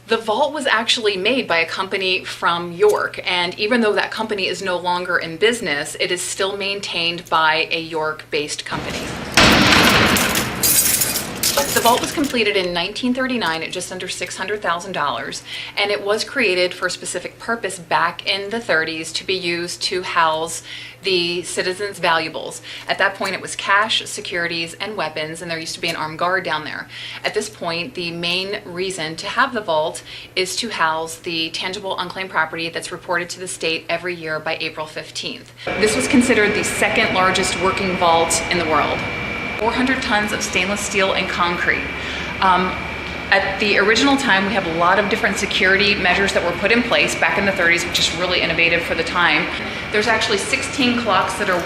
The vault was actually made by a company from York, and even though that company is no longer in business, it is still maintained by a York-based company. The vault was completed in 1939 at just under $600,000, and it was created for a specific purpose back in the 30s to be used to house the citizens' valuables. At that point, it was cash, securities, and weapons, and there used to be an armed guard down there. At this point, the main reason to have the vault is to house the tangible unclaimed property that's reported to the state every year by April 15th. This was considered the second largest working vault in the world. 400 tons of stainless steel and concrete. At the original time, we have a lot of different security measures that were put in place back in the 30s, which is really innovative for the time. There's actually 16 clocks that are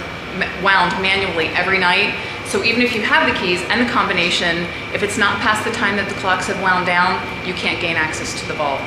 wound manually every night. So even if you have the keys and the combination, if it's not past the time that the clocks have wound down, you can't gain access to the vault.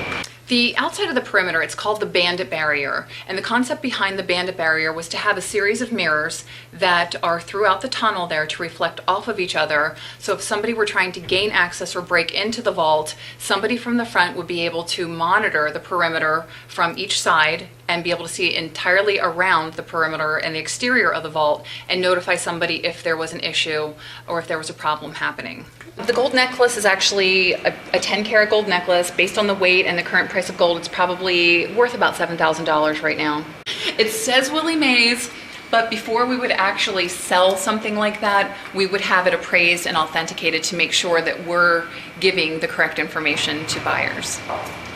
The outside of the perimeter, it's called the bandit barrier, and the concept behind the bandit barrier was to have a series of mirrors that are throughout the tunnel there to reflect off of each other, so if somebody were trying to gain access or break into the vault, somebody from the front would be able to monitor the perimeter from each side and be able to see entirely around the perimeter and the exterior of the vault and notify somebody if there was an issue or if there was a problem happening. The gold necklace is actually a 10-karat gold necklace. Based on the weight and the current price of gold, it's probably worth about $7,000 right now. It says Willie Mays, but before we would actually sell something like that, we would have it appraised and authenticated to make sure that we're giving the correct information to buyers.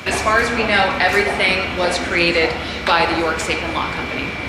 As far as we know, everything was created by the York Safe and Lock Company.